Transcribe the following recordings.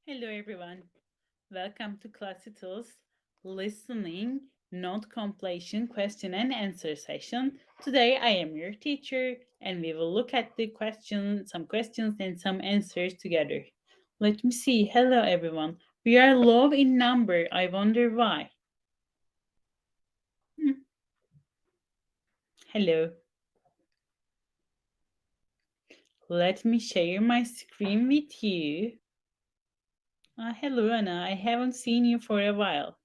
Hello everyone. Welcome to Clasital's listening note completion question and answer session. Today I am your teacher and we will look at some questions and some answers together. Let me see. Hello everyone. We are low in number. I wonder why. Hmm. Hello. Let me share my screen with you. Hello Anna. I haven't seen you for a while.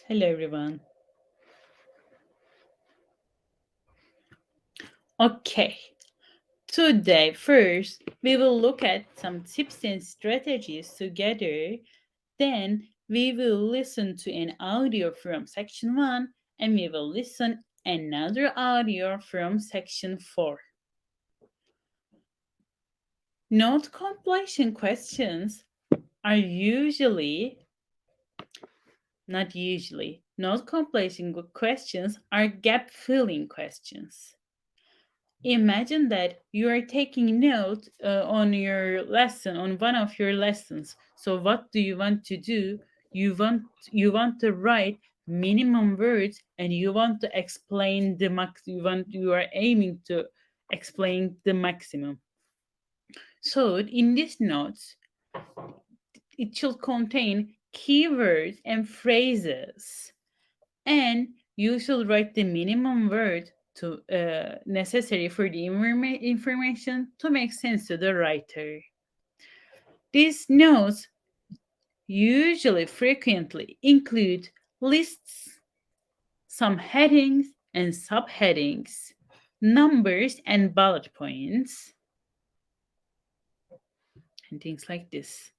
Hello everyone. Okay. Today, first, we will look at some tips and strategies together. Then, we will listen to an audio from section 1 and we will listen another audio from section 4. Note completion questions are not usually, note completion questions are gap filling questions. Imagine that you are taking note on your lesson, on one of your lessons. So what do you want to do? You want to write minimum words and you want to explain the max. You are aiming to explain the maximum. So in these notes, it should contain keywords and phrases, and you should write the minimum word to necessary for the information to make sense to the writer. These notes usually frequently include lists, some headings and subheadings, numbers and bullet points, and things like this.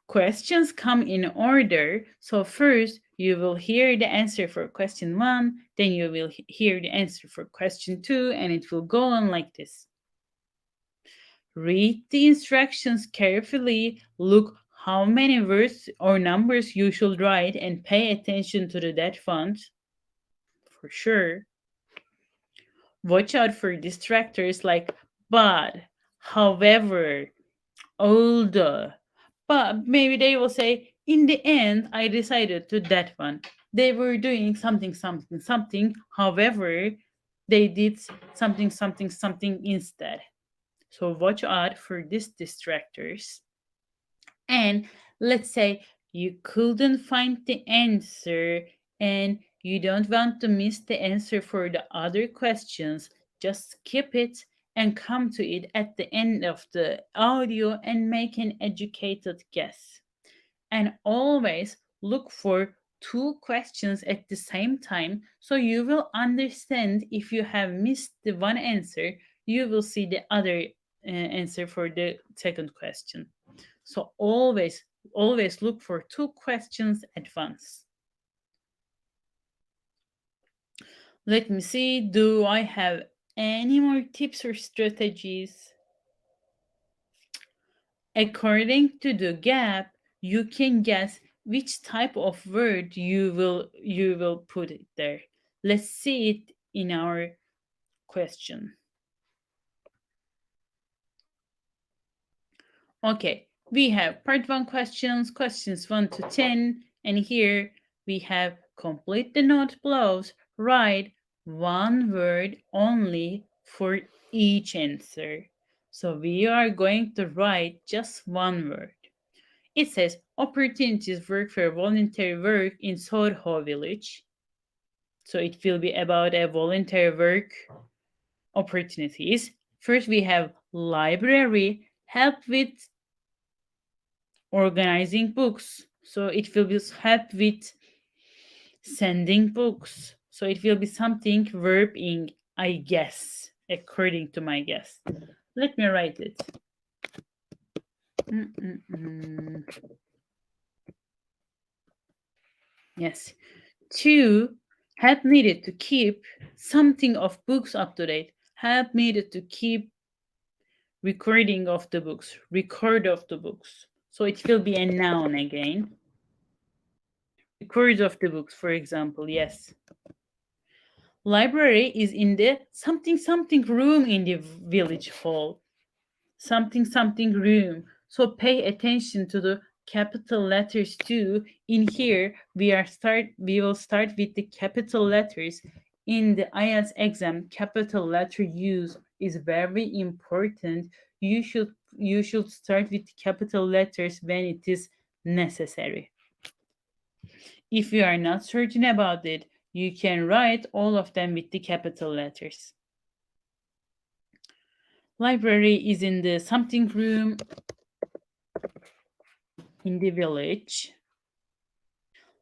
Questions come in order. So first you will hear the answer for question 1, then you will hear the answer for question 2, and it will go on like this. Read the instructions carefully, look how many words or numbers you should write, and pay attention to the dead font for sure. Watch out for distractors like but, however, although. But maybe they will say, in the end, I decided to that one. They were doing something, something, something. However, they did something, something, something instead. So watch out for these distractors. And let's say you couldn't find the answer and you don't want to miss the answer for the other questions, just skip it and come to it at the end of the audio and make an educated guess. And always look for two questions at the same time so you will understand. If you have missed the one answer, you will see the other answer for the second question. So always look for two questions at once. Let me see, do I have any more tips or strategies? According to the gap, you can guess which type of word you will put it there. Let's see it in our question. Okay, we have part 1 questions 1 to 10, and here we have complete the note below, write one word only for each answer. So we are going to write just one word. It says opportunities work for voluntary work in Soho village. So it will be about a voluntary work opportunities. First we have library, help with organizing books. So it will be help with sending books. So it will be something verbing, I guess, according to my guess. Let me write it. Mm-mm-mm. Yes. Two, help needed to keep something of books up to date. Help needed to keep recording of the books, record of the books. So it will be a noun again. Record of the books, for example, yes. Library is in the something something room in the village hall. Something something room. So pay attention to the capital letters too. In here we will start with the capital letters. In the IELTS exam, capital letter use is very important. You should start with capital letters when it is necessary. If you are not certain about it, you can write all of them with the capital letters. Library is in the something room in the village.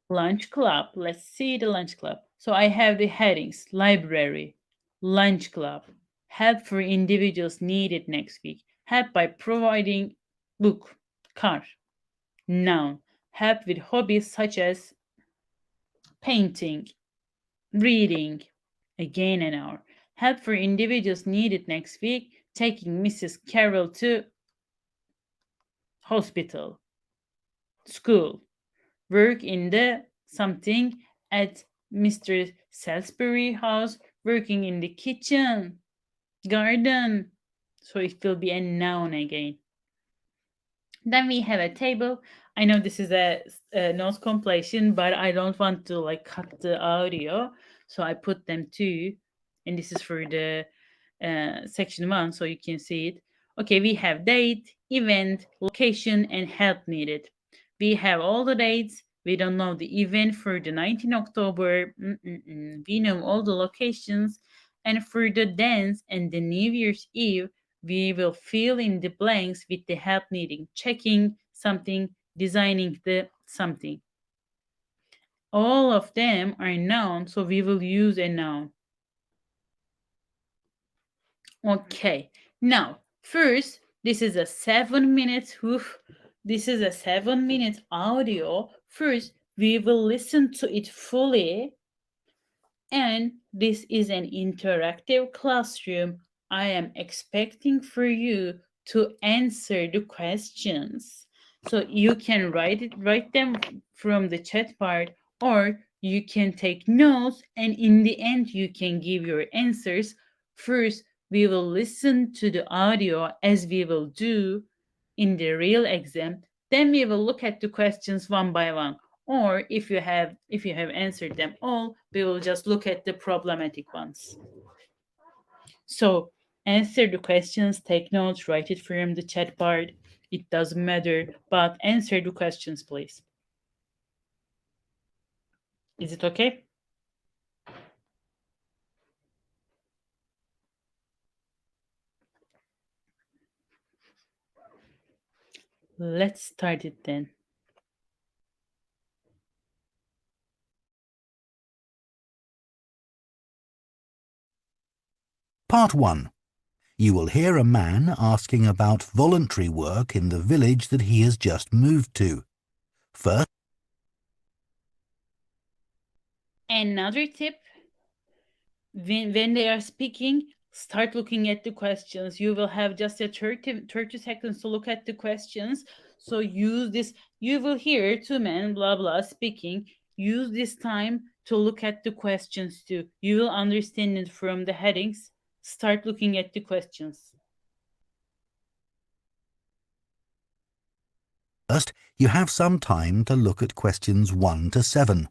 Lunch club. Let's see the lunch club. So I have the headings: library, lunch club, help for individuals needed next week, help by providing book, car, noun, help with hobbies such as painting, reading, again an hour, help for individuals needed next week, taking Mrs. Carroll to hospital, school, work in the something at Mr. Salisbury house, working in the kitchen, garden. So it will be a noun again. Then we have a table. I know this is a notes compilation, but I don't want to like cut the audio, so I put them too. And this is for the section 1, so you can see it. Okay, we have date, event, location, and help needed. We have all the dates. We don't know the event for the 19 October. We know all the locations. And for the dance and the New Year's Eve, we will fill in the blanks with the help needing, checking something, designing the something. All of them are nouns, so we will use a noun. Okay, now first, this is a 7 minutes. This is a 7 minute audio. First, we will listen to it fully. And this is an interactive classroom. I am expecting for you to answer the questions. So you can write them from the chat part, or you can take notes, and in the end you can give your answers. First, we will listen to the audio as we will do in the real exam. Then we will look at the questions one by one. Or if you have answered them all, we will just look at the problematic ones. So answer the questions, take notes, write it from the chat part. It doesn't matter, but answer the questions, please. Is it okay? Let's start it then. Part 1. You will hear a man asking about voluntary work in the village that he has just moved to. First, Another tip: when they are speaking, start looking at the questions. You will have just a 30 seconds to look at the questions. So use this. You will hear two men blah blah speaking. Use this time to look at the questions too. You will understand it from the headings. Start looking at the questions. you have some time to look at questions 1 to 7.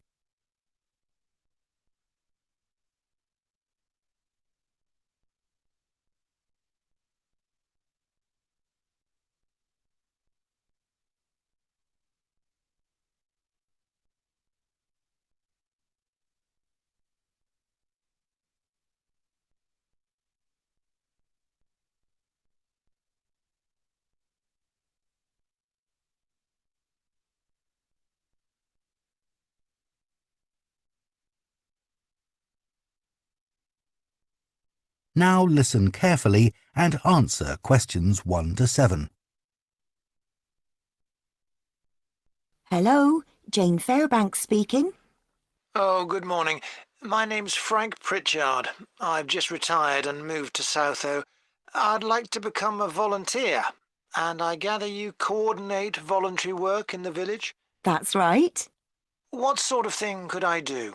Now listen carefully and answer questions 1 to 7. Hello, Jane Fairbanks speaking. Oh, good morning. My name's Frank Pritchard. I've just retired and moved to Southo. I'd like to become a volunteer, and I gather you coordinate voluntary work in the village? That's right. What sort of thing could I do?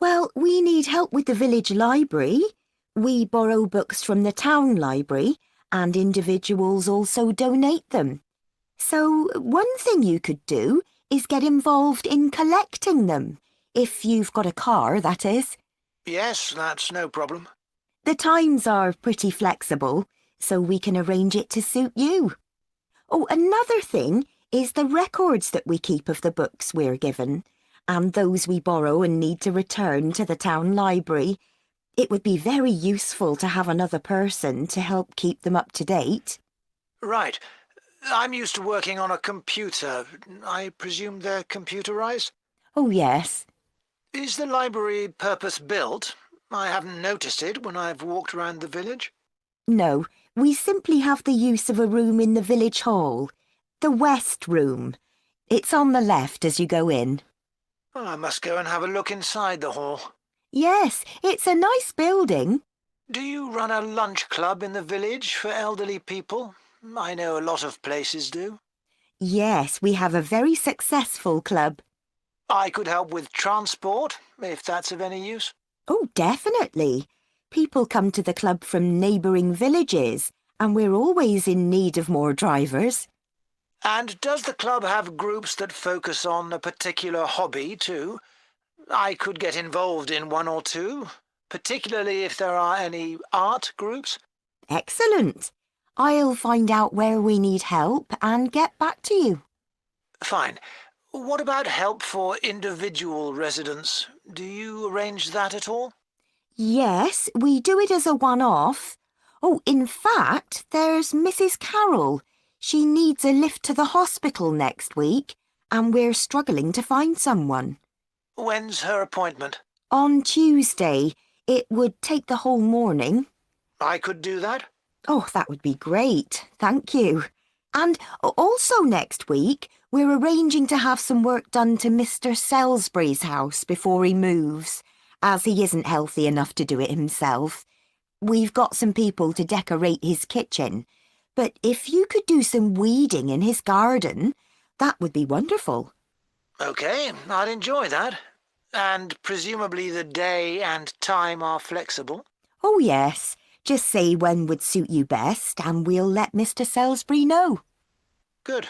Well, we need help with the village library. We borrow books from the town library, and individuals also donate them. So one thing you could do is get involved in collecting them, if you've got a car, that is. Yes, that's no problem. The times are pretty flexible, so we can arrange it to suit you. Oh, another thing is the records that we keep of the books we're given, and those we borrow and need to return to the town library. It would be very useful to have another person to help keep them up to date. Right. I'm used to working on a computer. I presume they're computerized? Oh, yes. Is the library purpose-built? I haven't noticed it when I've walked around the village. No, we simply have the use of a room in the village hall. The West Room. It's on the left as you go in. I must go and have a look inside the hall. Yes, it's a nice building. Do you run a lunch club in the village for elderly people? I know a lot of places do. Yes, we have a very successful club. I could help with transport, if that's of any use. Oh, definitely. People come to the club from neighbouring villages, and we're always in need of more drivers. And does the club have groups that focus on a particular hobby too? I could get involved in one or two, particularly if there are any art groups. Excellent. I'll find out where we need help and get back to you. Fine. What about help for individual residents? Do you arrange that at all? Yes, we do it as a one-off. Oh, in fact, there's Mrs. Carroll. She needs a lift to the hospital next week, and we're struggling to find someone. When's her appointment? On Tuesday. It would take the whole morning. I could do that. Oh, that would be great. Thank you. And also next week, we're arranging to have some work done to Mr. Salisbury's house before he moves, as he isn't healthy enough to do it himself. We've got some people to decorate his kitchen, but if you could do some weeding in his garden, that would be wonderful. OK, I'd enjoy that. And presumably the day and time are flexible. Oh, yes. Just say when would suit you best, and we'll let Mr. Salisbury know. Good.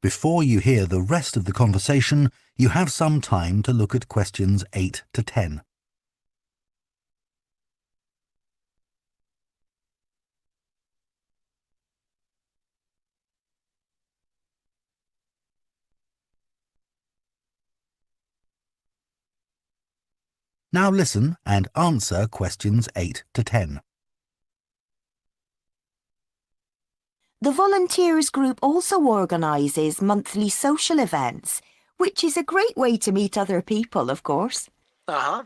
Before you hear the rest of the conversation, you have some time to look at questions 8 to 10. Now listen and answer questions 8 to 10. The volunteers group also organises monthly social events, which is a great way to meet other people, of course. Uh-huh.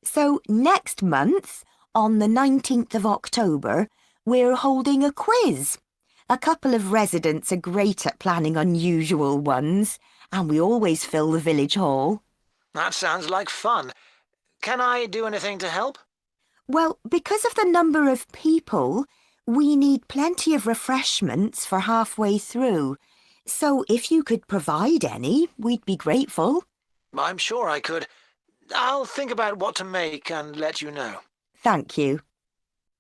So next month, on the 19th of October, we're holding a quiz. A couple of residents are great at planning unusual ones, and we always fill the village hall. That sounds like fun. Can I do anything to help? Well, because of the number of people, we need plenty of refreshments for halfway through. So if you could provide any, we'd be grateful. I'm sure I could. I'll think about what to make and let you know. Thank you.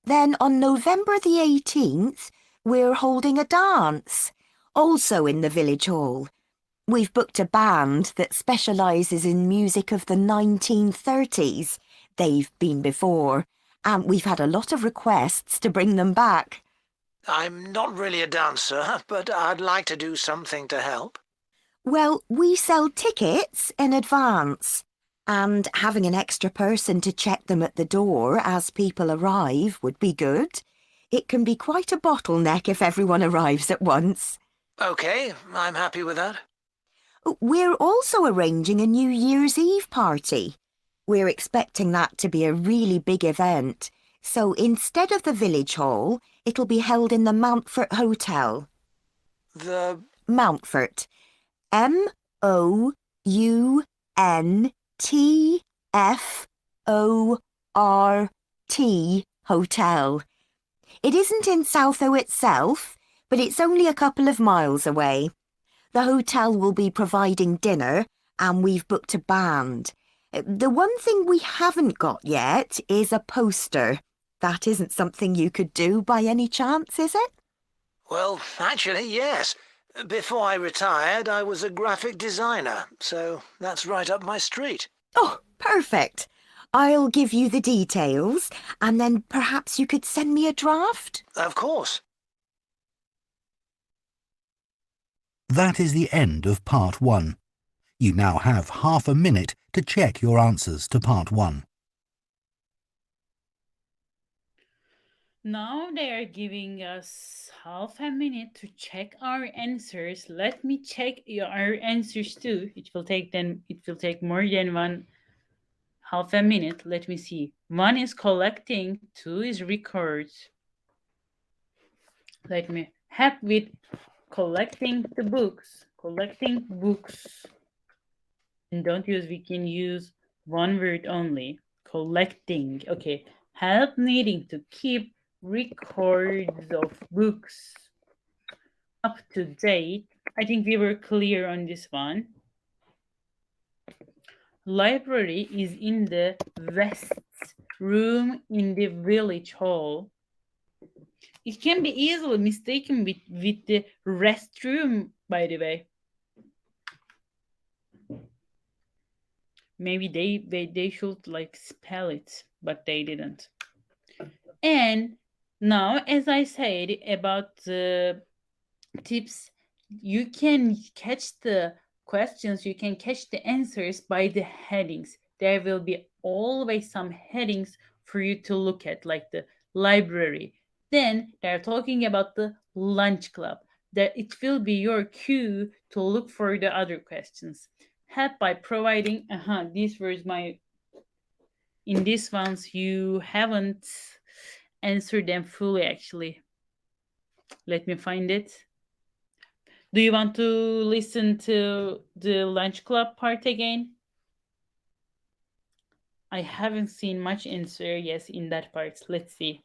Then on November the 18th, we're holding a dance, also in the village hall. We've booked a band that specialises in music of the 1930s. They've been before, and we've had a lot of requests to bring them back. I'm not really a dancer, but I'd like to do something to help. Well, we sell tickets in advance, and having an extra person to check them at the door as people arrive would be good. It can be quite a bottleneck if everyone arrives at once. OK, I'm happy with that. We're also arranging a New Year's Eve party. We're expecting that to be a really big event, so instead of the village hall, it'll be held in the Mountfort Hotel. The... Mountfort. M-O-U-N-T-F-O-R-T Hotel. It isn't in Southo itself, but it's only a couple of miles away. The hotel will be providing dinner and we've booked a band. The one thing we haven't got yet is a poster. That isn't something you could do by any chance, is it? Well, actually, yes. Before I retired, I was a graphic designer, so that's right up my street. Oh, perfect. I'll give you the details and then perhaps you could send me a draft? Of course. That is the end of part 1. You now have half a minute to check your answers to part 1. Now they are giving us half a minute to check our answers. Let me check our answers too. It will take more than one half a minute. Let me see. 1 is collecting, 2 is records. Let me help with collecting the books. Collecting books. And we can use one word only. Collecting. Okay. Help needing to keep records of books up to date. I think we were clear on this one. Library is in the west room in the village hall. It can be easily mistaken with the restroom, by the way. Maybe they should like spell it, but they didn't. And now, as I said about the tips, you can catch the questions, you can catch the answers by the headings. There will be always some headings for you to look at, like the library. Then they're talking about the lunch club. That it will be your cue to look for the other questions. Help by providing, these were my, in these ones you haven't answered them fully actually. Let me find it. Do you want to listen to the lunch club part again? I haven't seen much answer, yes, in that part. Let's see.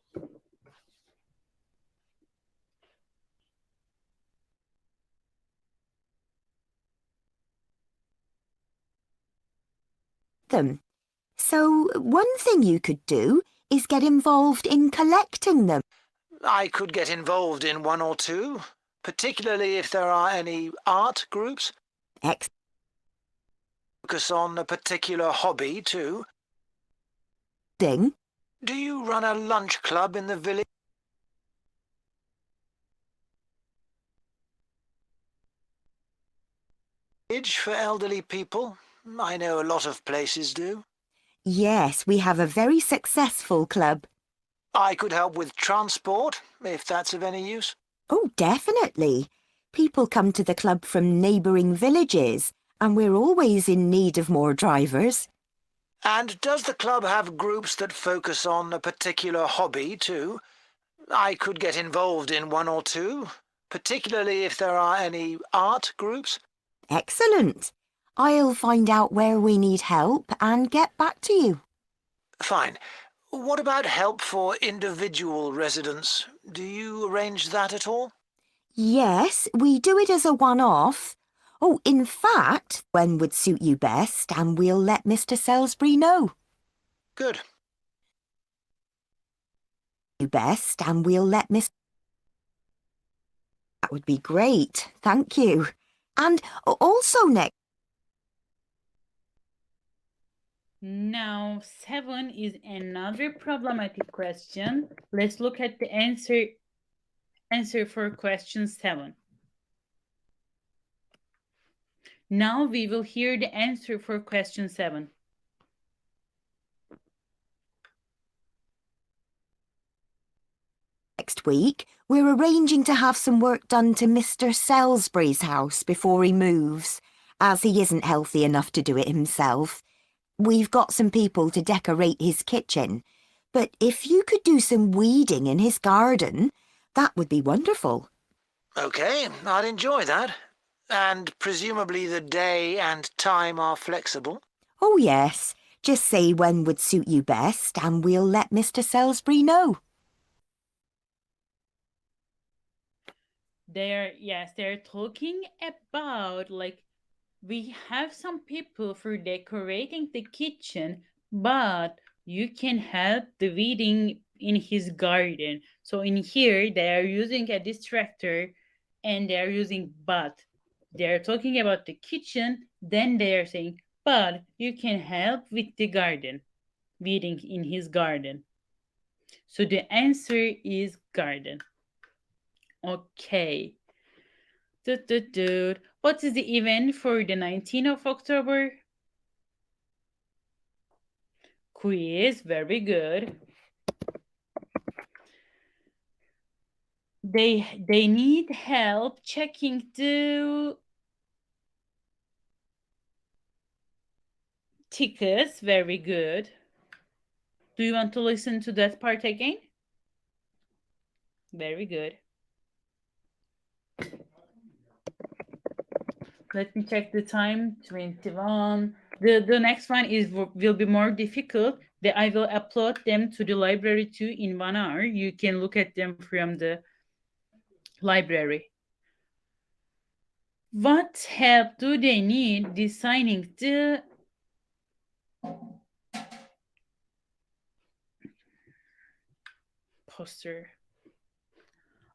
Them. So one thing you could do is get involved in collecting them. I could get involved in 1 or 2, particularly if there are any art groups. Ex- Focus on a particular hobby too. thing. Do you run a lunch club in the village for elderly people? I know a lot of places do. Yes, we have a very successful club. I could help with transport, if that's of any use. Oh, definitely. People come to the club from neighbouring villages, and we're always in need of more drivers. And does the club have groups that focus on a particular hobby too? I could get involved in 1 or 2, particularly if there are any art groups. Excellent. I'll find out where we need help and get back to you. Fine. What about help for individual residents? Do you arrange that at all? Yes, we do it as a one-off. Oh, in fact, when would suit you best, and we'll let Mr. Salisbury know. Good. You best, and we'll let Miss... That would be great, thank you. And also next... Now 7 is another problematic question. Let's look at the answer for question 7. Now we will hear the answer for question 7. Next week, we're arranging to have some work done to Mr. Salisbury's house before he moves, as he isn't healthy enough to do it himself. We've got some people to decorate his kitchen, but if you could do some weeding in his garden, that would be wonderful. OK, I'd enjoy that. And presumably the day and time are flexible. Oh yes, just say when would suit you best and we'll let Mr. Salisbury know. They're talking about like we have some people for decorating the kitchen, but you can help the weeding in his garden. So in here they are using a distractor and they are using but. They are talking about the kitchen, then they are saying, but you can help with the garden, weeding in his garden. So the answer is garden. Okay. What is the event for the 19th of October? Quiz, very good. They need help checking the tickets, very good. Do you want to listen to that part again? Very good. Let me check the time, 21. The next one will be more difficult. I will upload them to the library too in 1 hour. You can look at them from the library. What help do they need designing the poster?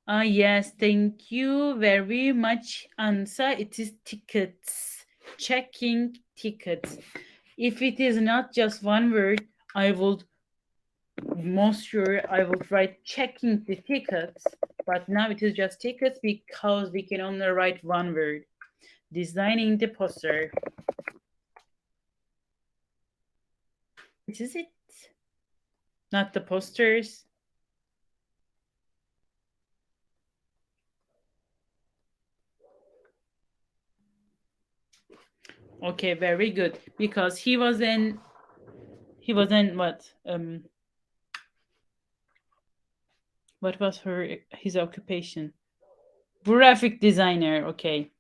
Yes, thank you very much, Ansa. It is tickets. Checking tickets. If it is not just one word, I would most sure I would write checking the tickets. But now it is just tickets because we can only write one word. Designing the poster. What is it? Not the posters. Okay, very good. Because he was in what was his occupation? Graphic designer, okay.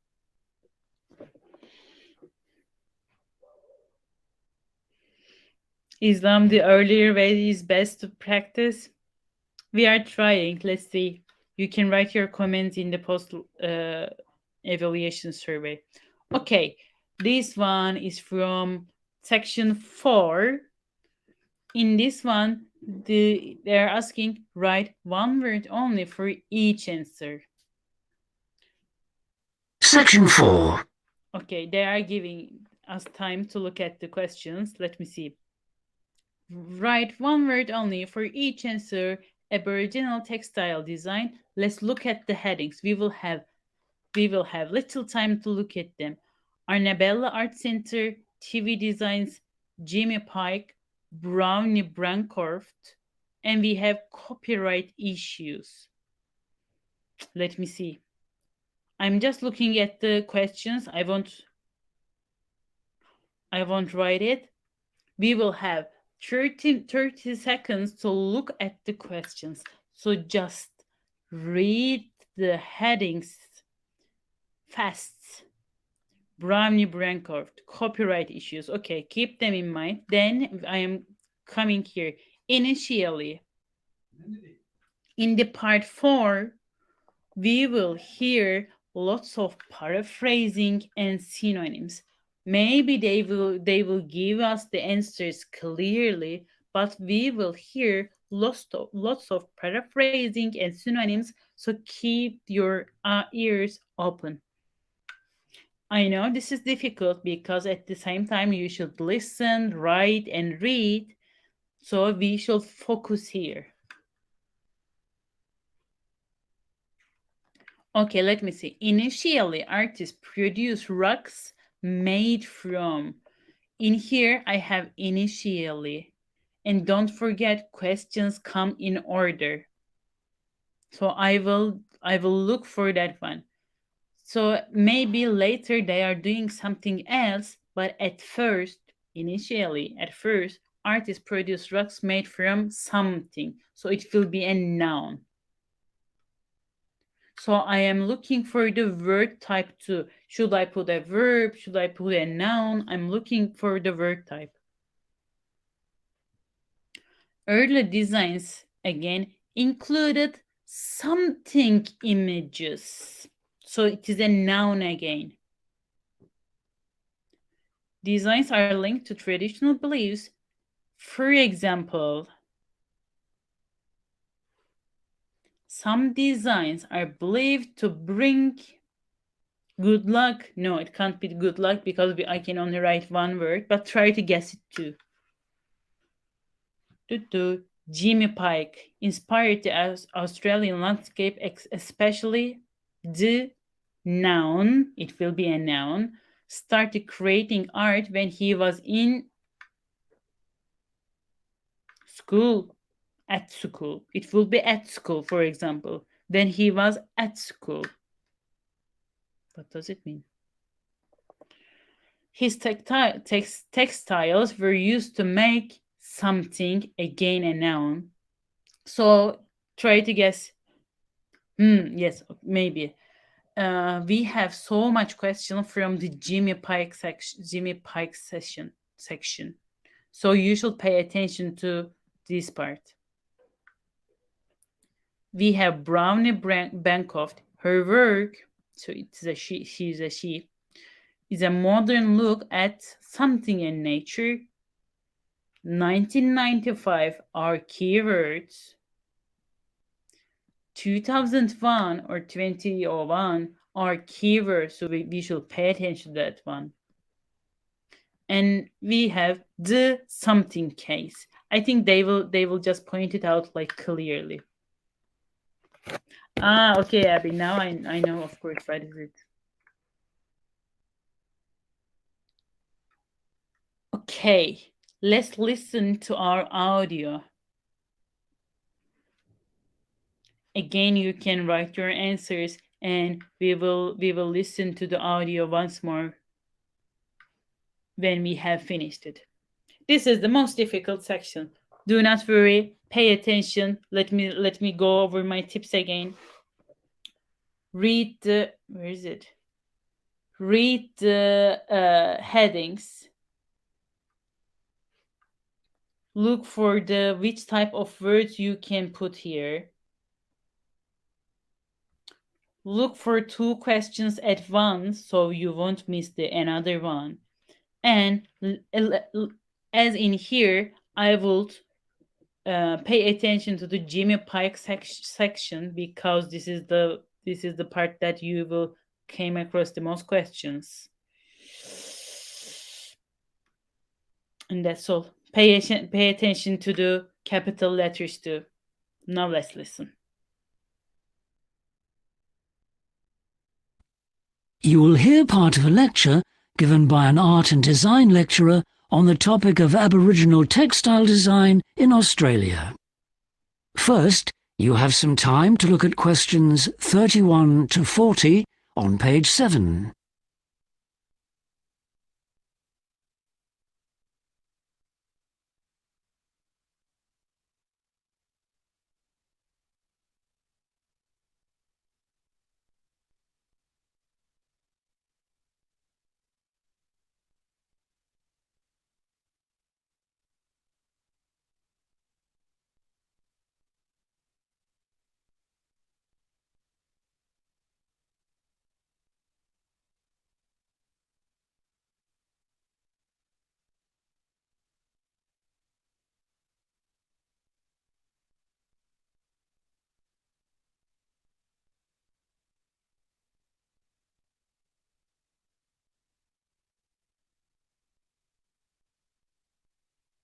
Islam, the earlier way is best to practice. We are trying. Let's see. You can write your comments in the post evaluation survey. Okay, this one is from section 4. In this one, they're asking write one word only for each answer. Section 4. Okay, they are giving us time to look at the questions. Let me see. Write one word only for each answer. Aboriginal textile design. Let's look at the headings. We will have little time to look at them. Arnabella Art Center, TV Designs, Jimmy Pike, Brownie Brancorft, and we have copyright issues. Let me see. I'm just looking at the questions. I won't write it. We will have 30 seconds to look at the questions. So just read the headings fast. Brownie Brancorft, copyright issues. Okay, keep them in mind. Then I am coming here. Initially, in the part 4, we will hear lots of paraphrasing and synonyms. Maybe they will give us the answers clearly, but we will hear lots of paraphrasing and synonyms, so keep your ears open. I know this is difficult because at the same time you should listen, write, and read, so we should focus here. Okay, let me see. Initially, artists produce rugs made from. In here, I have initially. And don't forget, questions come in order. So I will look for that one. So maybe later they are doing something else, but initially, artists produce rugs made from something. So it will be a noun. So I am looking for the word type too. Should I put a verb? Should I put a noun? I'm looking for the word type. Early designs, again, included something images. So it is a noun again. Designs are linked to traditional beliefs. For example, some designs are believed to bring good luck. No, it can't be good luck because I can only write one word, but try to guess it too. Jimmy Pike inspired the Australian landscape, especially the noun, it will be a noun, started creating art when he was in school, at school. It will be at school, for example. Then he was at school. What does it mean? His textiles were used to make something, again a noun. So try to guess. Yes, maybe. We have so much question from the Jimmy Pike section. So you should pay attention to this part. We have Brownie Bancroft. Her work, so it's a she's a she, is a modern look at something in nature. 1995 are keywords. 2001 or 2001 are keywords, so we should pay attention to that one. And we have the something case. I think they will just point it out like clearly. Okay, Abby. Now I know, of course, what is it. Okay, let's listen to our audio. Again, you can write your answers, and we will listen to the audio once more when we have finished it. This is the most difficult section. Do not worry. Pay attention. Let me go over my tips again. Read the where is it? Read the headings. Look for the which type of words you can put here. Look for 2 questions at once so you won't miss another one. And as in here, I would pay attention to the Jimmy Pike section because this is the part that you will came across the most questions. And that's all. Pay attention to the capital letters too. Now let's listen. You will hear part of a lecture given by an art and design lecturer on the topic of Aboriginal textile design in Australia. First, you have some time to look at questions 31 to 40 on page 7.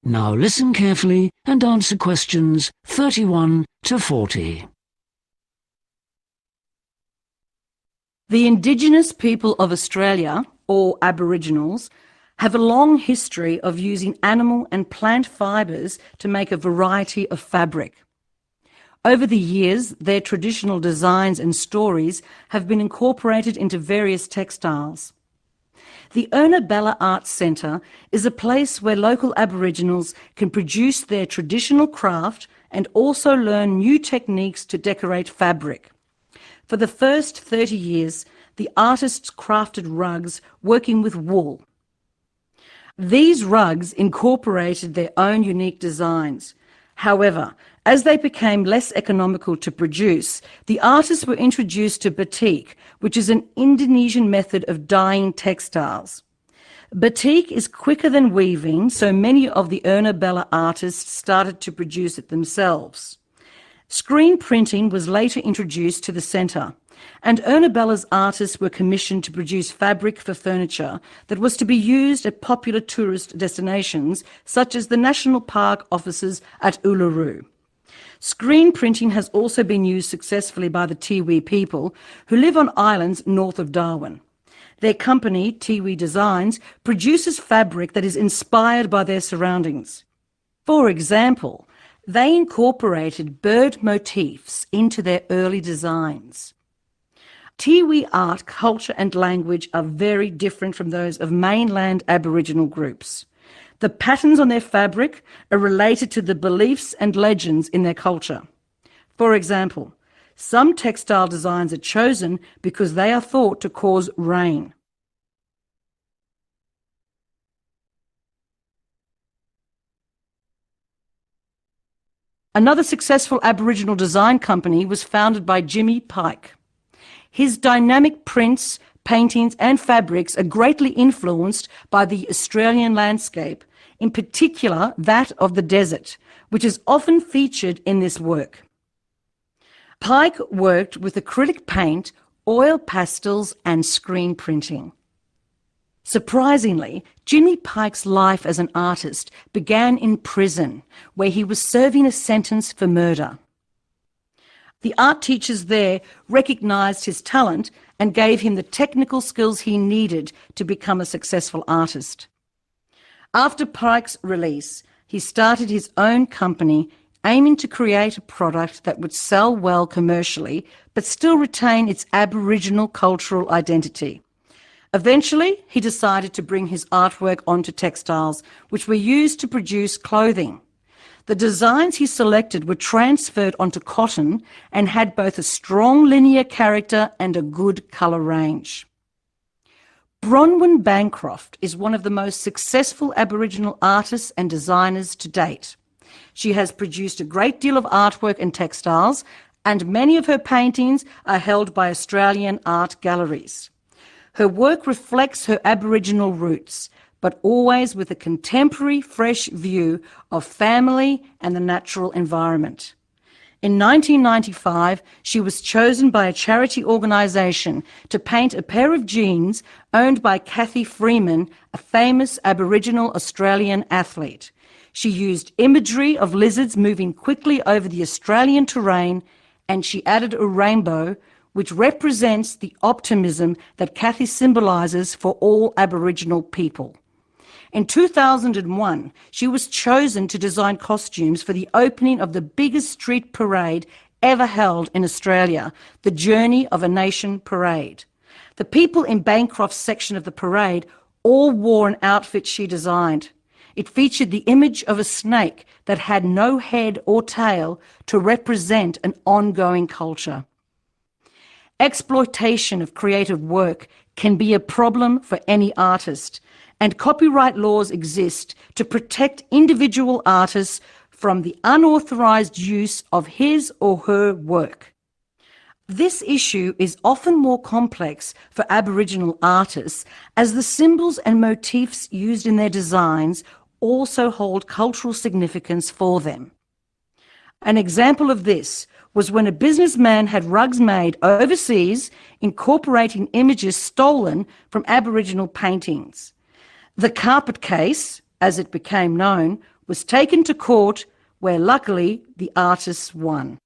Now listen carefully and answer questions 31 to 40. The Indigenous people of Australia, or Aboriginals, have a long history of using animal and plant fibres to make a variety of fabric. Over the years, their traditional designs and stories have been incorporated into various textiles. The Ernabella Arts Centre is a place where local Aboriginals can produce their traditional craft and also learn new techniques to decorate fabric. For the first 30 years, the artists crafted rugs working with wool. These rugs incorporated their own unique designs. However, as they became less economical to produce, the artists were introduced to batik, which is an Indonesian method of dyeing textiles. Batik is quicker than weaving, so many of the Erna Bella artists started to produce it themselves. Screen printing was later introduced to the centre, and Erna Bella's artists were commissioned to produce fabric for furniture that was to be used at popular tourist destinations such as the National Park offices at Uluru. Screen printing has also been used successfully by the Tiwi people who live on islands north of Darwin. Their company, Tiwi Designs, produces fabric that is inspired by their surroundings. For example, they incorporated bird motifs into their early designs. Tiwi art, culture and language are very different from those of mainland Aboriginal groups. The patterns on their fabric are related to the beliefs and legends in their culture. For example, some textile designs are chosen because they are thought to cause rain. Another successful Aboriginal design company was founded by Jimmy Pike. His dynamic prints, paintings and fabrics are greatly influenced by the Australian landscape, in particular that of the desert, which is often featured in this work. Pike worked with acrylic paint, oil pastels and screen printing. Surprisingly, Jimmy Pike's life as an artist began in prison, where he was serving a sentence for murder. The art teachers there recognised his talent and gave him the technical skills he needed to become a successful artist. After Pike's release, he started his own company, aiming to create a product that would sell well commercially but still retain its Aboriginal cultural identity. Eventually, he decided to bring his artwork onto textiles, which were used to produce clothing. The designs he selected were transferred onto cotton and had both a strong linear character and a good colour range. Bronwyn Bancroft is one of the most successful Aboriginal artists and designers to date. She has produced a great deal of artwork and textiles, and many of her paintings are held by Australian art galleries. Her work reflects her Aboriginal roots, but always with a contemporary, fresh view of family and the natural environment. In 1995, she was chosen by a charity organisation to paint a pair of jeans owned by Kathy Freeman, a famous Aboriginal Australian athlete. She used imagery of lizards moving quickly over the Australian terrain, and she added a rainbow, which represents the optimism that Kathy symbolises for all Aboriginal people. In 2001, she was chosen to design costumes for the opening of the biggest street parade ever held in Australia, the Journey of a Nation parade. The people in Bancroft's section of the parade all wore an outfit she designed. It featured the image of a snake that had no head or tail to represent an ongoing culture. Exploitation of creative work can be a problem for any artist, and copyright laws exist to protect individual artists from the unauthorised use of his or her work. This issue is often more complex for Aboriginal artists, as the symbols and motifs used in their designs also hold cultural significance for them. An example of this was when a businessman had rugs made overseas incorporating images stolen from Aboriginal paintings. The carpet case, as it became known, was taken to court, where luckily the artists won.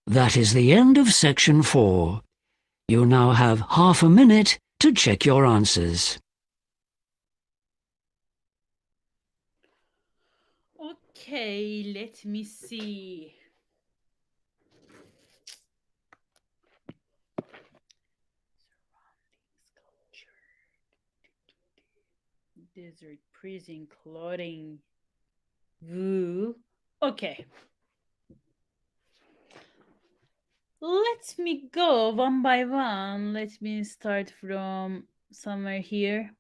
That is the end of section 4. You now have half a minute to check your answers. Okay, let me see. Desert prison clothing. Wool. Okay. Let me go one by one. Let me start from somewhere here.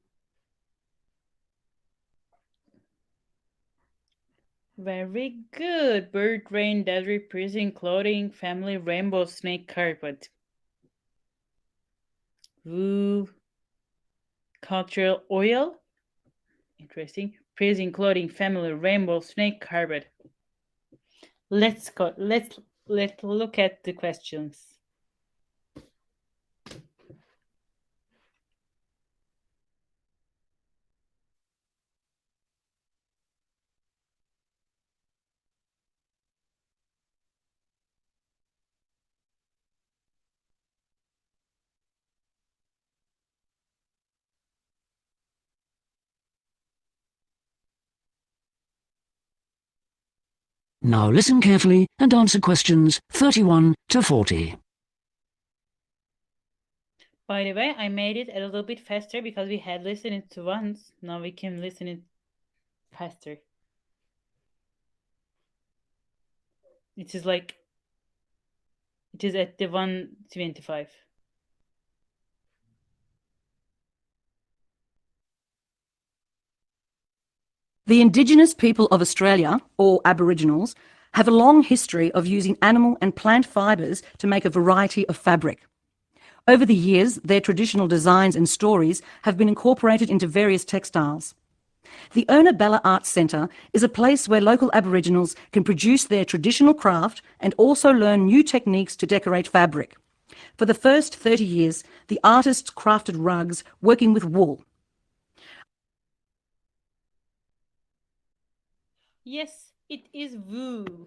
Very good. Bird, rain, desert, prison, clothing, family, rainbow, snake, carpet. Woo. Cultural oil. Interesting. Prison, clothing, family, rainbow, snake, carpet. Let's go. Let's look at the questions. Now listen carefully and answer questions 31 to 40. By the way, I made it a little bit faster because we had listened it to once. Now we can listen it faster. It is like it is at the 125. The Indigenous people of Australia, or Aboriginals, have a long history of using animal and plant fibres to make a variety of fabric. Over the years, their traditional designs and stories have been incorporated into various textiles. The Ernabella Arts Centre is a place where local Aboriginals can produce their traditional craft and also learn new techniques to decorate fabric. For the first 30 years, the artists crafted rugs working with wool. Yes, it is woo.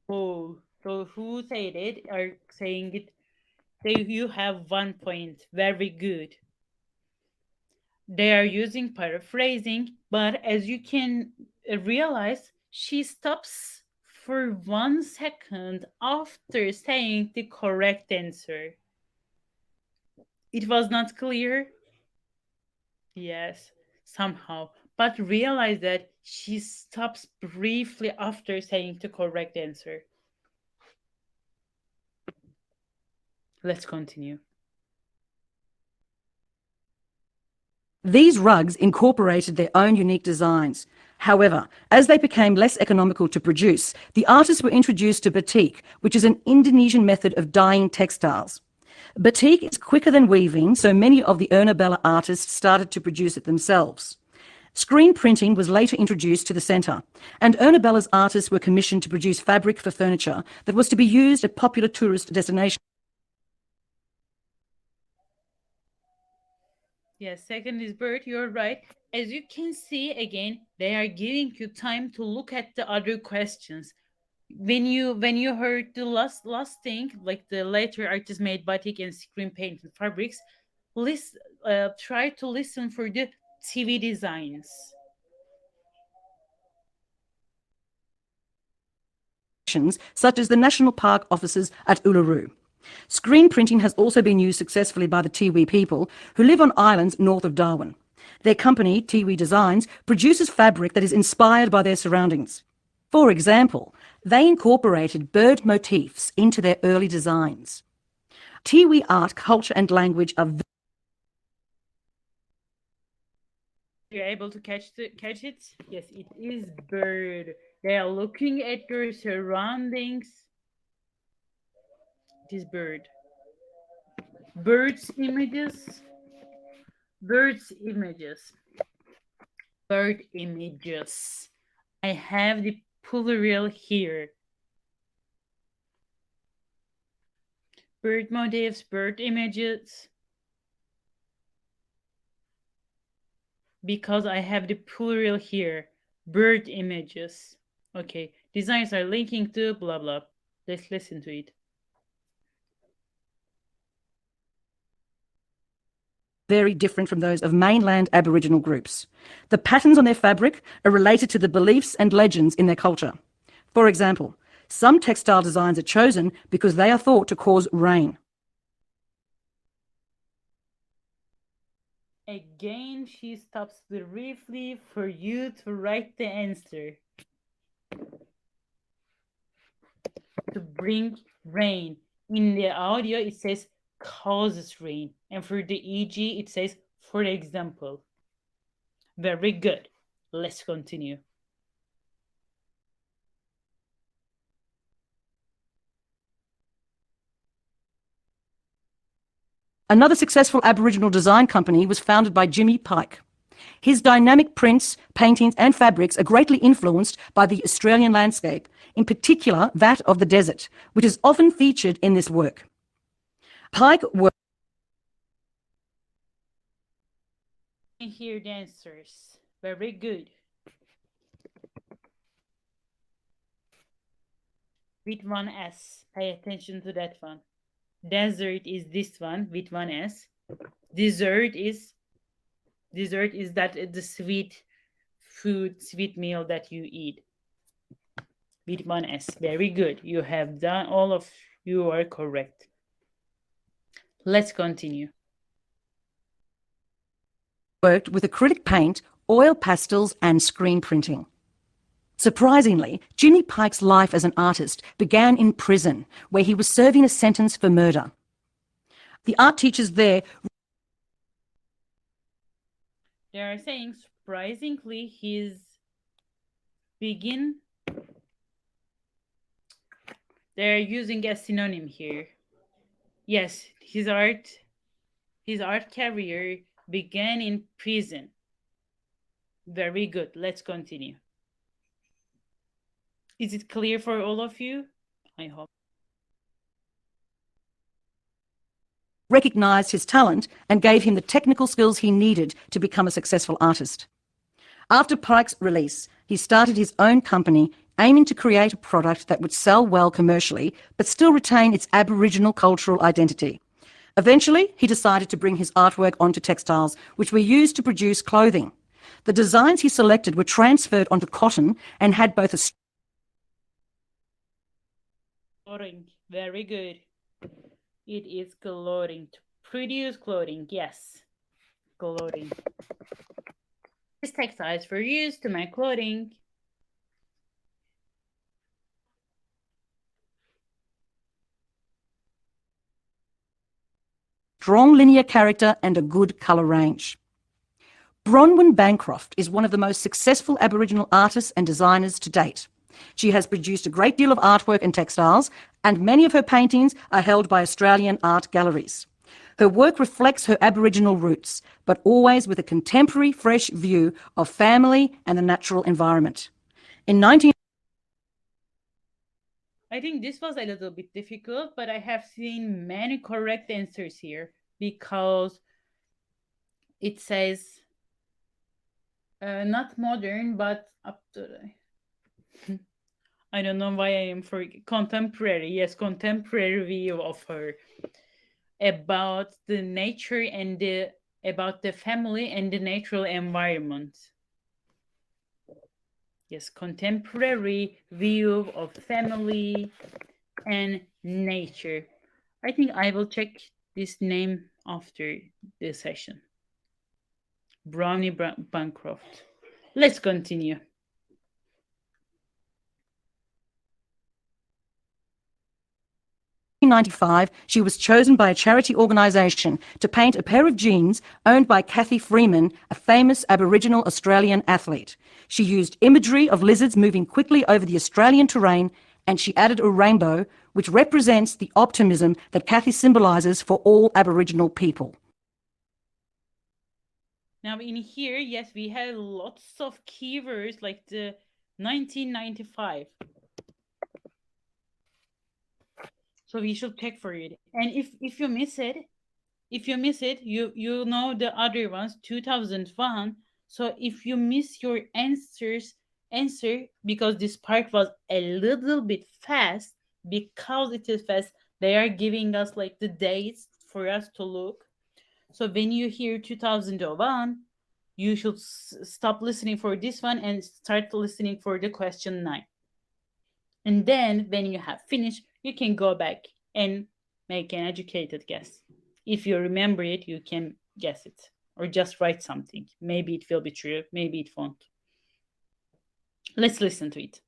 Oh, so who said it are saying it. You have 1 point. Very good. They are using paraphrasing, but as you can realize, she stops for 1 second after saying the correct answer. It was not clear? Yes, somehow. But realize that she stops briefly after saying the correct answer. Let's continue. These rugs incorporated their own unique designs. However, as they became less economical to produce, the artists were introduced to batik, which is an Indonesian method of dyeing textiles. Batik is quicker than weaving, so many of the Ernabella artists started to produce it themselves. Screen printing was later introduced to the centre, and Ernabella's artists were commissioned to produce fabric for furniture that was to be used at popular tourist destinations. Yes, second is bird. You're right. As you can see again, they are giving you time to look at the other questions. When you heard the last thing, like the later artist made batik and screen painted fabrics, try to listen for the TV designs. Such as the National Park offices at Uluru. Screen printing has also been used successfully by the Tiwi people who live on islands north of Darwin. Their company, Tiwi Designs, produces fabric that is inspired by their surroundings. For example, they incorporated bird motifs into their early designs. Tiwi art, culture and language are You're able to catch it? Yes, it is bird. They are looking at their surroundings. It is bird. Birds images. Birds images. Bird images. I have the plural here. Bird motifs, bird images. Because I have the plural here. Bird images. Okay, designs are linking to blah blah. Let's listen to it. very different from those of mainland Aboriginal groups. The patterns on their fabric are related to the beliefs and legends in their culture. For example, some textile designs are chosen because they are thought to cause rain. Again, she stops briefly for you to write the answer. To bring rain. In the audio, it says causes rain. And for the EG, it says for example. Very good. Let's continue. Another successful Aboriginal design company was founded by Jimmy Pike. His dynamic prints, paintings and fabrics are greatly influenced by the Australian landscape, in particular that of the desert, which is often featured in this work. Pike worked Hear the answers. Very good. With one S. Pay attention to that one. Desert is this one with one S. Dessert is that the sweet food, sweet meal that you eat. With one S. Very good. You have done all of you are correct. Let's continue. worked with acrylic paint, oil pastels and screen printing. Surprisingly, Jimmy Pike's life as an artist began in prison, where he was serving a sentence for murder. The art teachers there They are saying surprisingly they're using a synonym here. Yes, his art career began in prison. Very good. Let's continue. Is it clear for all of you? I hope. recognized his talent and gave him the technical skills he needed to become a successful artist. After Pike's release, he started his own company aiming to create a product that would sell well commercially but still retain its Aboriginal cultural identity. Eventually, he decided to bring his artwork onto textiles, which were used to produce clothing. The designs he selected were transferred onto cotton and had both a Clothing. Very good. It is clothing. To produce clothing, yes. Clothing. These textiles were used to make clothing. strong linear character and a good colour range. Bronwyn Bancroft is one of the most successful Aboriginal artists and designers to date. She has produced a great deal of artwork and textiles, and many of her paintings are held by Australian art galleries. Her work reflects her Aboriginal roots, but always with a contemporary, fresh view of family and the natural environment. In 19 I think this was a little bit difficult, but I have seen many correct answers here because it says not modern, but up to I don't know why I am for contemporary. Yes, contemporary view of her about the nature and about the family and the natural environment. Yes, contemporary view of family and nature. I think I will check this name after the session. Brownie Bancroft. Let's continue. In 1995, she was chosen by a charity organisation to paint a pair of jeans owned by Cathy Freeman, a famous Aboriginal Australian athlete. She used imagery of lizards moving quickly over the Australian terrain, and she added a rainbow, which represents the optimism that Cathy symbolises for all Aboriginal people. Now in here, yes, we have lots of keywords like the 1995. So we should check for it. And if you miss it, you know the other ones, 2001. So if you miss your answer because this part was a little bit fast, because it is fast, they are giving us like the dates for us to look. So when you hear 2001, you should stop listening for this one and start listening for the question 9. And then when you have finished, you can go back and make an educated guess. If you remember it, you can guess it or just write something. Maybe it will be true, maybe it won't. Let's listen to it.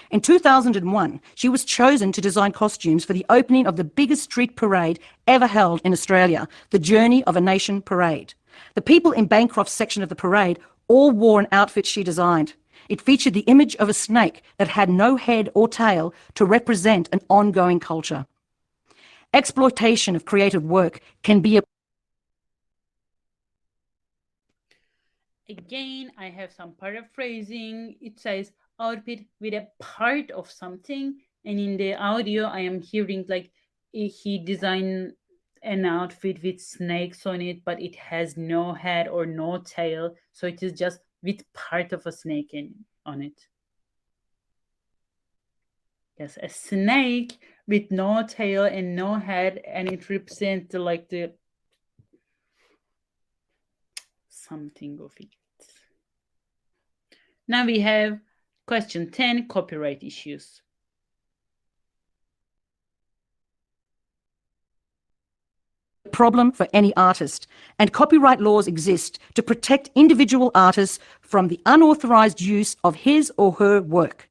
In 2001, she was chosen to design costumes for the opening of the biggest street parade ever held in Australia, the Journey of a Nation parade. The people in Bancroft's section of the parade all wore an outfit she designed. It featured the image of a snake that had no head or tail to represent an ongoing culture. Exploitation of creative work can be a Again, I have some paraphrasing. It says outfit with a part of something, and in the audio, I am hearing like he designed an outfit with snakes on it, but it has no head or no tail, so it is just with part of a snake on it. Yes, a snake with no tail and no head, and it represents like the something of it. Now we have question 10, copyright issues. problem for any artist, and copyright laws exist to protect individual artists from the unauthorized use of his or her work.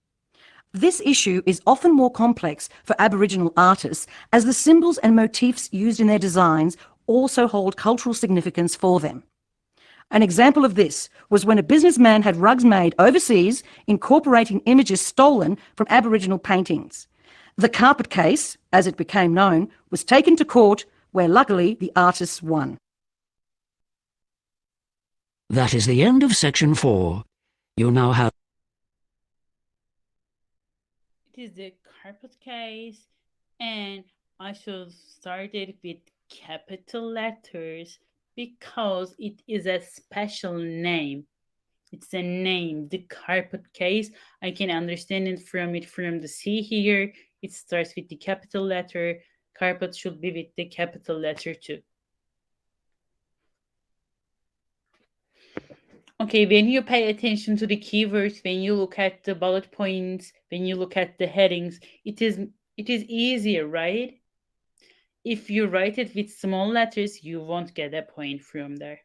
This issue is often more complex for Aboriginal artists, as the symbols and motifs used in their designs also hold cultural significance for them. An example of this was when a businessman had rugs made overseas incorporating images stolen from Aboriginal paintings. The carpet case, as it became known, was taken to court, where luckily the artists won. That is the end of section 4. You now have It is the carpet case, and I should start it with capital letters because it is a special name. It's a name, the carpet case. I can understand it from the C here. It starts with the capital letter. Carpet should be with the capital letter too. Okay, when you pay attention to the keywords, when you look at the bullet points, when you look at the headings, it is easier, right? If you write it with small letters, you won't get a point from there.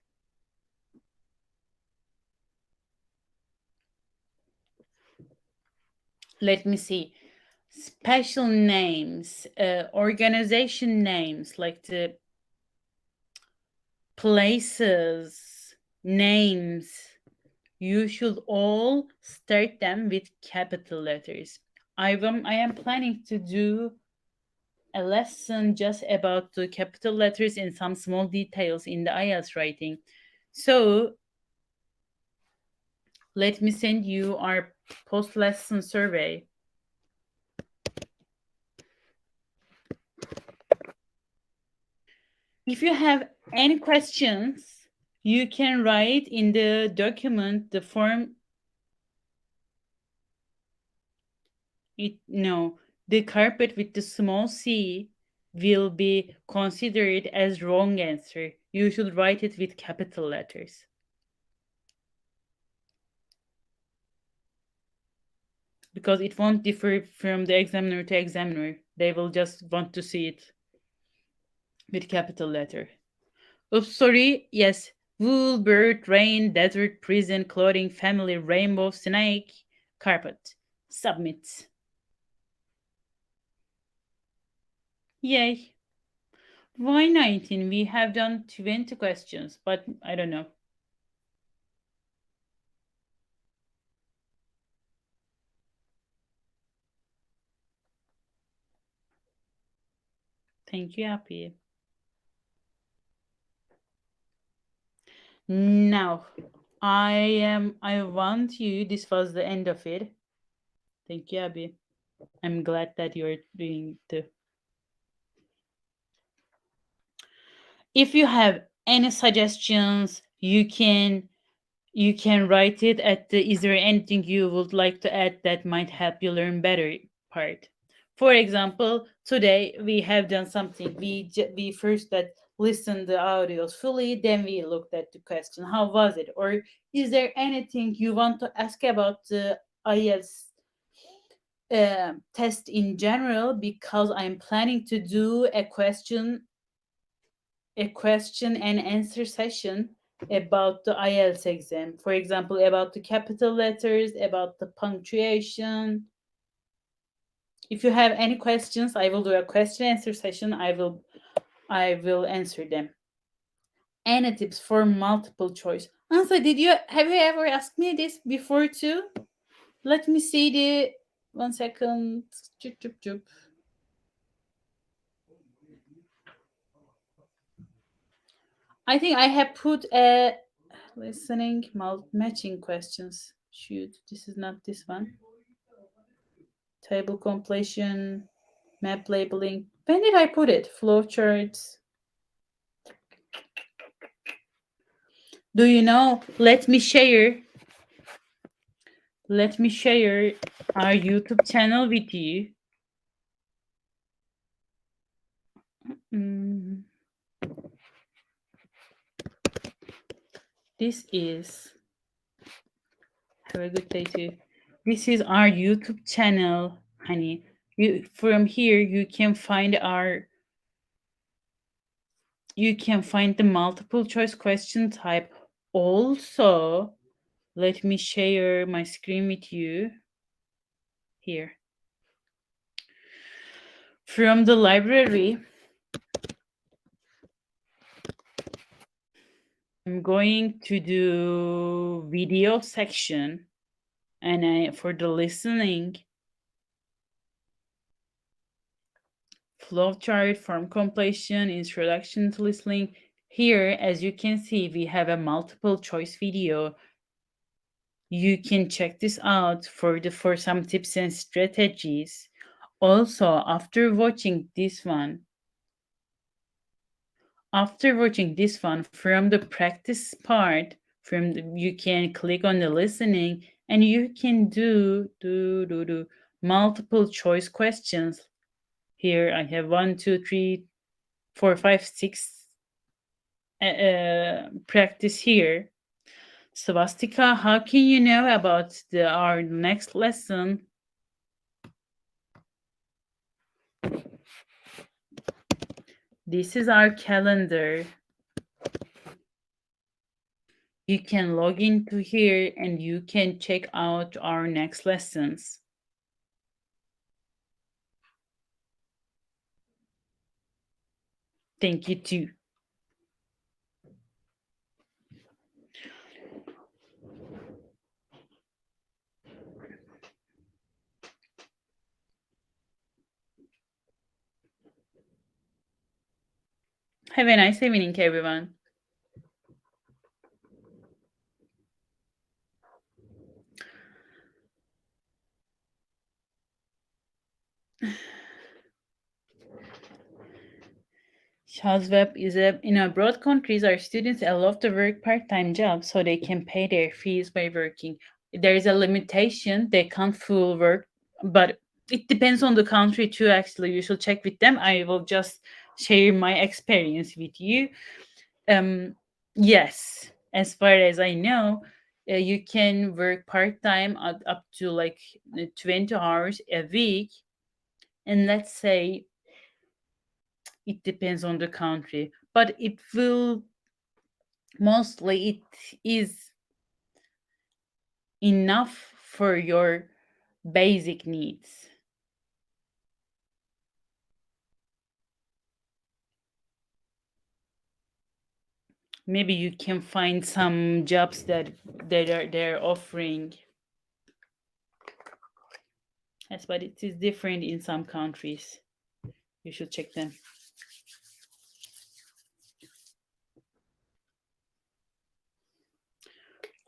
Let me see. Special names, organization names, like the places, names, you should all start them with capital letters. I am planning to do a lesson just about the capital letters and some small details in the IELTS writing. So let me send you our post-lesson survey. If you have any questions, you can write in the document the form. The carpet with the small c will be considered as wrong answer. You should write it with capital letters. Because it won't differ from the examiner to examiner. They will just want to see it with capital letter. Oops, sorry. Yes. Wool, bird, rain, desert, prison, clothing, family, rainbow, snake, carpet. Submit. Yay. Why 19? We have done 20 questions, but I don't know. Thank you, Happy. Now, I want you, this was the end of it. Thank you, Abby. I'm glad that you're doing too. If you have any suggestions, you can write it at the is there anything you would like to add that might help you learn better part. For example, today we have done something. We first that listened the audios fully, then we looked at the question. How was it? Or is there anything you want to ask about the IELTS test in general? Because I'm planning to do a question and answer session about the IELTS exam. For example, about the capital letters, about the punctuation. If you have any questions, I will do a question answer session. I will answer them. Any tips for multiple choice? Ansa, have you ever asked me this before too? Let me see the 1 second. Chup, chup, chup. I think I have put a listening matching questions. Shoot, this is not this one. Table completion, map labeling. When did I put it? Flowcharts. Do you know? Let me share our YouTube channel with you. Mm, this is have a good day too. This is our YouTube channel, honey. From here you can find the multiple choice question type. Also, let me share my screen with you here. From the library, I'm going to do video section, and for the listening, flowchart, form completion, introduction to listening. Here, as you can see, we have a multiple choice video. You can check this out for some tips and strategies. Also, after watching this one from the practice part, you can click on the listening and you can do multiple choice questions. Here I have 1, 2, 3, 4, 5, 6 practice here. Swastika, how can you know about our next lesson? This is our calendar. You can log into here and you can check out our next lessons. Thank you too. Have a nice evening, everyone. Shazweb is in abroad countries, our students love to work part-time jobs so they can pay their fees by working. There is a limitation; they can't full work, but it depends on the country too. Actually, you should check with them. I will just share my experience with you. Um, yes, as far as I know, you can work part-time up to like 20 hours a week, and let's say it depends on the country, but it will mostly it is enough for your basic needs. Maybe you can find some jobs that they're offering. Yes, but it is different in some countries. You should check them.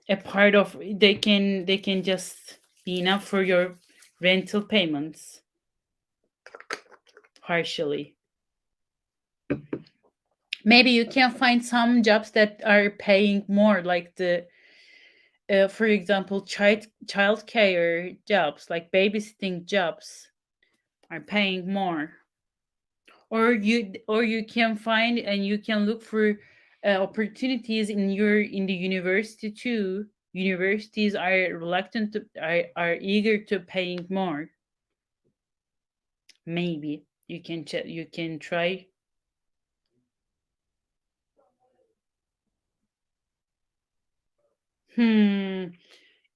A part of they can just be enough for your rental payments partially. Maybe you can find some jobs that are paying more, like for example, childcare jobs, like babysitting jobs, are paying more. Or you can find and you can look for opportunities in the university too. Universities are reluctant to are eager to paying more. Maybe you can try.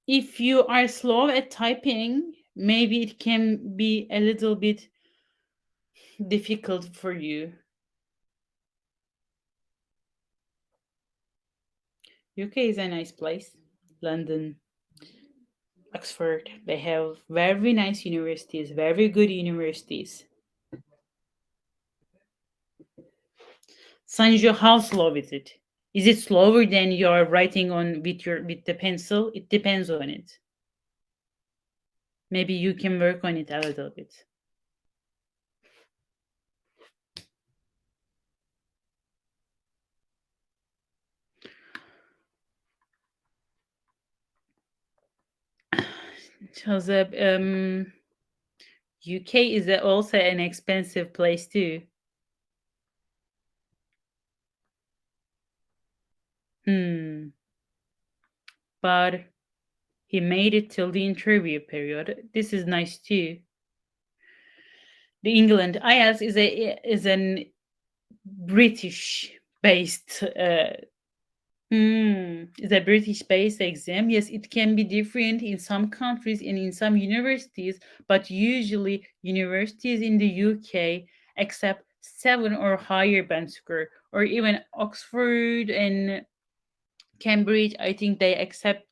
If you are slow at typing, maybe it can be a little bit difficult for you. UK is a nice place. London. Oxford. They have very nice universities, very good universities. Sanjo, how slow is it? Is it slower than you're writing on with the pencil? It depends on it. Maybe you can work on it a little bit. Joseph, UK is also an expensive place too. But he made it till the interview period. This is nice too. The England IELTS is an British based is a British-based exam. Yes, it can be different in some countries and in some universities, but usually universities in the UK accept 7 or higher band score, or even Oxford and Cambridge. I think they accept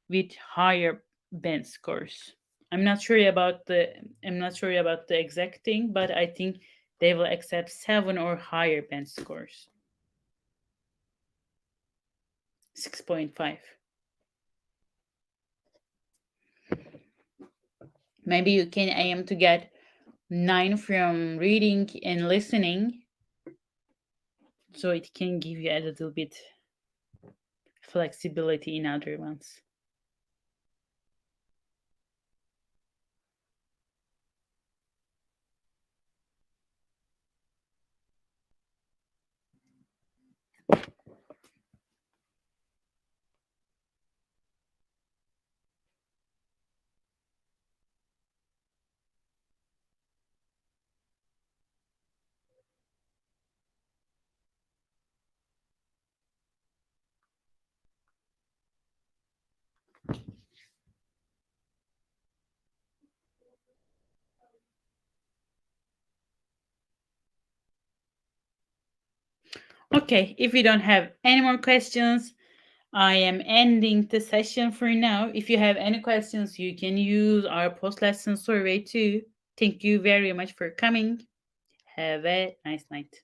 with higher band scores. I'm not sure about the exact thing, but I think they will accept 7 or higher band scores. 6.5. Maybe you can aim to get 9 from reading and listening, so it can give you a little bit flexibility in other ones. Okay, if you don't have any more questions, I am ending the session for now. If you have any questions, you can use our post-lesson survey too. Thank you very much for coming. Have a nice night.